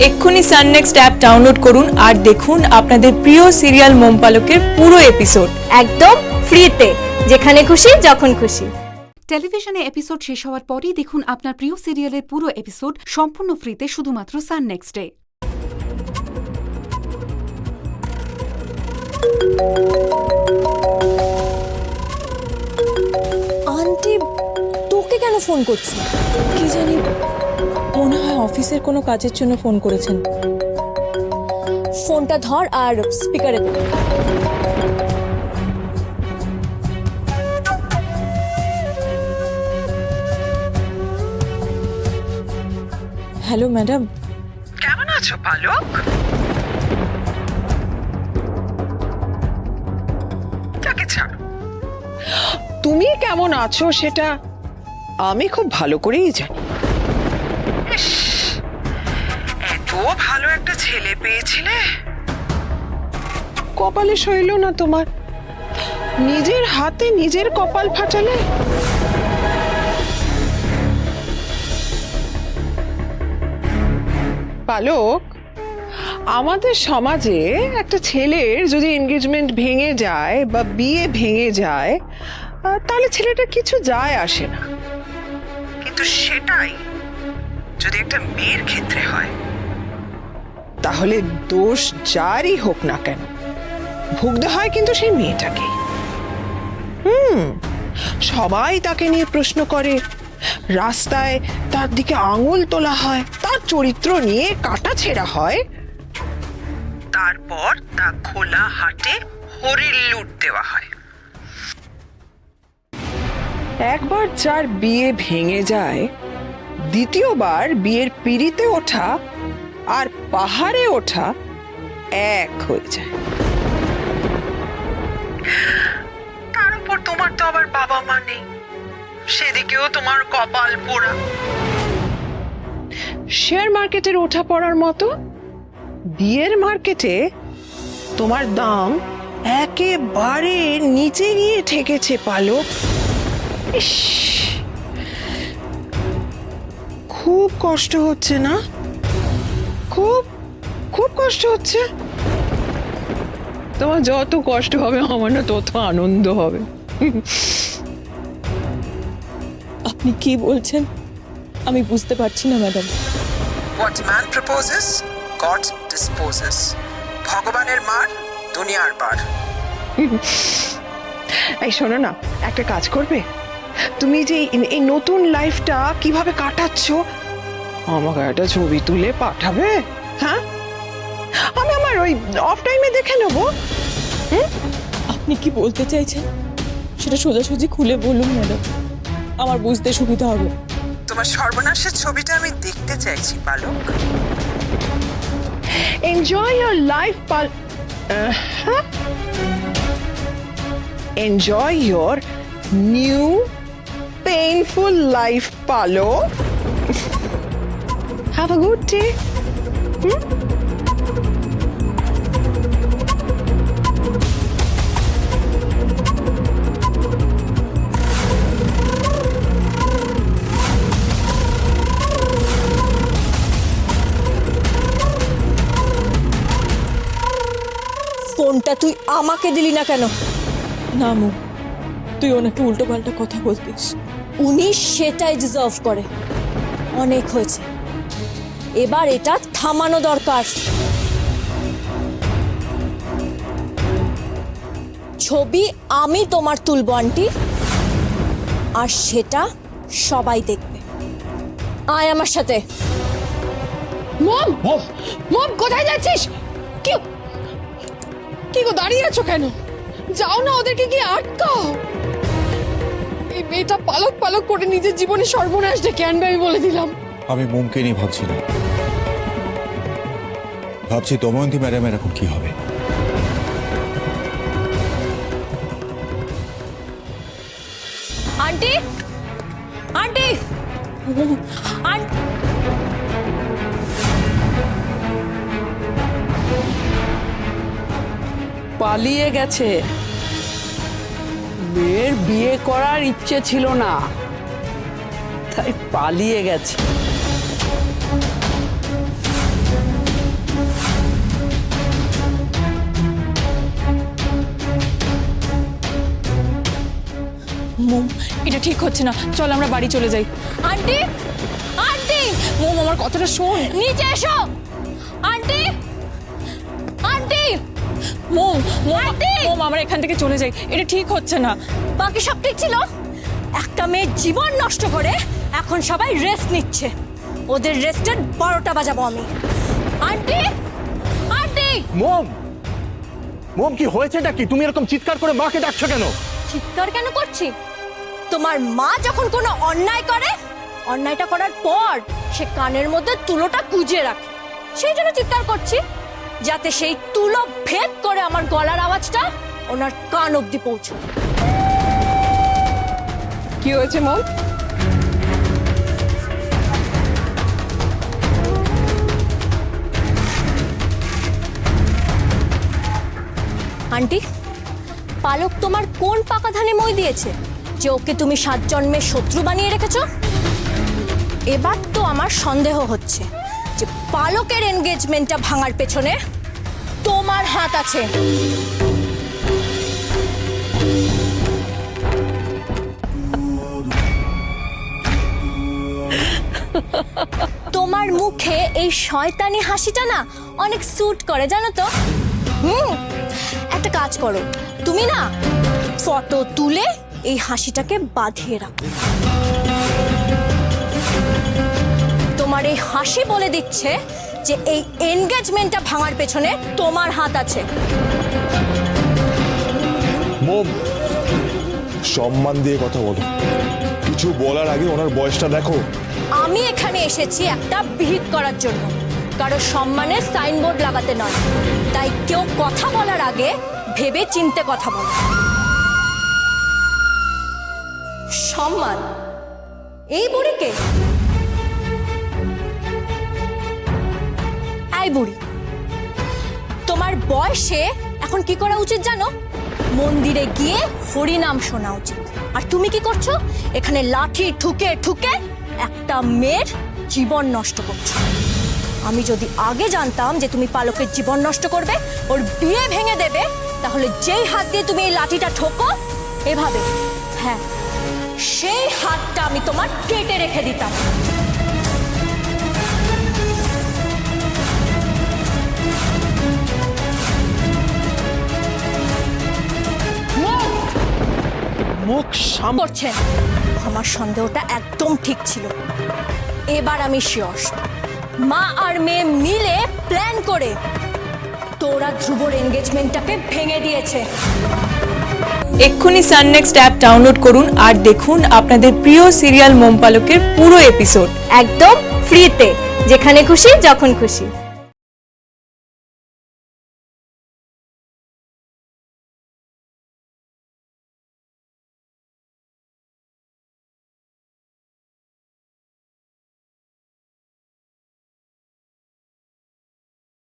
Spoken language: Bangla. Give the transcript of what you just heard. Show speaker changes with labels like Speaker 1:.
Speaker 1: এক্ষুনি সান নেক্সট অ্যাপ ডাউনলোড করুন আর দেখুন আপনাদের প্রিয় সিরিয়াল মোম পালকের পুরো এপিসোড
Speaker 2: একদম ফ্রিতে, যেখানে খুশি যখন খুশি।
Speaker 3: টেলিভিশনে এপিসোড শেষ হওয়ার পরই দেখুন আপনার প্রিয় সিরিয়ালের পুরো এপিসোড সম্পূর্ণ ফ্রিতে শুধুমাত্র সান নেক্সটে।
Speaker 4: আন্টি তোকে কেন ফোন করছে?
Speaker 5: কি জানি, মনে হয় অফিসের কোনো কাজের জন্য ফোন করেছেন।
Speaker 4: ফোনটা ধর আর স্পিকারে দে।
Speaker 5: হ্যালো ম্যাডাম,
Speaker 6: কেমন আছো পালক? তাকে ছাড়ো, তুমি কেমন আছো সেটা আমি খুব ভালো করেই জানি। ইস, এত ভালো একটা ছেলে পেয়েছিলে, কপালে সইল না তোমার। নিজের হাতে নিজের কপাল ফাটালে। পালক, আমাদের সমাজে একটা ছেলের যদি এনগেজমেন্ট ভেঙে যায় বা বিয়ে ভেঙে যায় তাহলে ছেলেটা কিছু যায় আসে না, কিন্তু সেটাই যদি একটা মেয়ের ক্ষেত্রে হয় তাহলে দোষ যারই হোক না কেন ভুগতে হয় কিন্তু সেই মেয়েটাকে। সবাই তাকে নিয়ে প্রশ্ন করে, রাস্তায় তার দিকে আঙুল তোলা হয়, তার চরিত্র নিয়ে কাটা ছেঁড়া হয়, তারপর তা খোলা হাটে হরির লুট দেওয়া হয়। একবার যার বিয়ে ভেঙে যায়, দ্বিতীয়বার বিয়ের পিঁড়িতে ওঠা আর পাহাড়ে ওঠা এক হয়ে যায়। তার উপর তোমার তো আবার বাবা মা নেই, সেদিকেও তোমার কপাল পোড়া। শেয়ার মার্কেটের ওঠা পড়ার মতো বিয়ের মার্কেটে তোমার দাম একেবারে নিচে গিয়ে ঠেকেছে পালক। ইস, খুব কষ্ট হচ্ছে না? খুব খুব কষ্ট হচ্ছে। তোমার যত কষ্ট হবে আমার না তত আনন্দ হবে।
Speaker 5: আপনি কি বলছেন আমি বুঝতে পারছি না madam.
Speaker 6: What man proposes, God disposes. ভগবানের মার, দুনিয়ার পার। এই শোনো না, একটা কাজ করবে? তুমি যে এই নতুন লাইফটা কিভাবে কাটাচ্ছ আমাকে একটা ছবি তুলে পাঠাবে? হ্যাঁ, আমি আমার ওই অফ টাইমে দেখে নেবো।
Speaker 5: আপনি কি বলতে চাইছেন সেটা সোজাসুজি খুলে বলুন ম্যাডাম, আমার বুঝতে সুবিধা হবে।
Speaker 6: তোমার সর্বনাশের ছবিটা আমি দেখতে চাইছি Palak. Enjoy your life enjoy your new painful life Palak. Have a good day.
Speaker 4: ফোনটা তুই আমাকে দিলি না কেন?
Speaker 5: না মু, তুই ওনাকে উল্টো পাল্টা কথা বলতিস।
Speaker 4: উনি সেটাই ডিজার্ভ করে। অনেক হয়েছে, এবার এটা থামানো দরকার। ছবি আমি তোমার তুলবো আন্টি, আর সেটা সবাই দেখবে। আয় আমার সাথে।
Speaker 7: মম মম মম, কোথায় যাচ্ছিস? কি কি গো, দাঁড়িয়ে আছো কেন? যাও না, ওদেরকে গিয়ে আটকাও। এই মেয়েটা পালক পালক করে নিজের জীবনে সর্বনাশ ডেকে আনবে, আমি বলে দিলাম।
Speaker 8: আমি মোমকে নিয়ে ভাবছি না, ভাবছি দময়ন্তী ম্যাডামের এখন কি হবে।
Speaker 4: আন্টি, আন্টি,
Speaker 9: পালিয়ে গেছে। মেয়ের বিয়ে করার ইচ্ছে ছিল না, তাই পালিয়ে গেছে।
Speaker 1: মোম, এটা ঠিক হচ্ছে না, চল আমরা বাড়ি চলে যাই।
Speaker 2: আন্টি আন্টি
Speaker 1: মোম, আমার কথাটা শোন।
Speaker 2: নিচে এসো আন্টি আন্টি
Speaker 1: মোম মোম, আমরা এখান থেকে চলে যাই, এটা ঠিক হচ্ছে না।
Speaker 2: বাকি সব ঠিক ছিল, একটা মেয়ের জীবন নষ্ট করে এখন সবাই রেস্ট নিচ্ছে। ওদের রেস্টের 12টা বাজাবো আমি। আন্টি আন্টি
Speaker 10: মোম মোম কি হয়েছেটা কি? তুমি এরকম চিৎকার করে মাকে ডাকছো কেন?
Speaker 2: চিৎকার কেন করছি? তোমার মা যখন কোনো অন্যায় করে, অন্যায়টা করার পর সে কানের মধ্যে তুলোটা গুজে রাখে, সেই জন্য চিৎকার করছি, যাতে সেই তুলো ভেদ করে আমার গলার আওয়াজটা ওনার কান অবধি পৌঁছায়।
Speaker 6: কি হয়েছে মম?
Speaker 2: আন্টি, পালক তোমার কোন পাকা ধানে মই দিয়েছে যে ওকে তুমি 7 জন্মের শত্রু বানিয়ে রেখেছো? এবার তো আমার সন্দেহ হচ্ছে যে পালকের এনগেজমেন্টটা ভাঙার পেছনে তোমার হাত আছে। তোমার মুখে এই শয়তানি হাসিটা না অনেক স্যুট করে, জানো তো? একটা কাজ করো, তুমি না ফটো তুলে এই হাসিটাকে বাঁধিয়ে রাখো। তোমার এই হাসি বলে দিচ্ছে যে এই এনগেজমেন্টটা ভাঙার পেছনে তোমার হাত আছে।
Speaker 10: মোম, সম্মান দিয়ে কথা বলো, কিছু বলার আগে ওনার বয়সটা দেখো।
Speaker 2: আমি এখানে এসেছি একটা বিহিত করার জন্য, কারো সম্মানের সাইনবোর্ড লাগাতে নয়। তাই কেউ কথা বলার আগে ভেবে চিন্তে কথা বলো। সম্মান এই বুড়িকে? এই বুড়ি, তোমার বয়সে এখন কি করা উচিত জানো? মন্দিরে গিয়ে হরিনাম শোনা উচিত। আর তুমি কি করছো? এখানে লাঠি ঠুকে ঠুকে একটা মেয়ের জীবন নষ্ট করছো। আমি যদি আগে জানতাম যে তুমি পালকের জীবন নষ্ট করবে, ওর বিয়ে ভেঙে দেবে, তাহলে যেই হাত দিয়ে তুমি এই লাঠিটা ঠোকো এভাবে, হ্যাঁ, সেই হাতটা আমি তোমার কেটে রেখে দিতাম।
Speaker 10: মুখ সাম
Speaker 2: করছেন, আমার সন্দেহটা একদম ঠিক ছিল। এবার আমি শিওর, মা আর মেয়ে মিলে প্ল্যান করে তোরা ধ্রুবর এনগেজমেন্টটাকে ভেঙে দিয়েছে।
Speaker 1: এক্ষুনি সান নেক্সট অ্যাপ ডাউনলোড করুন আর দেখুন আপনাদের প্রিয় সিরিয়াল মোম পালকের পুরো এপিসোড
Speaker 2: একদম ফ্রিতে, যেখানে খুশি যখন খুশি।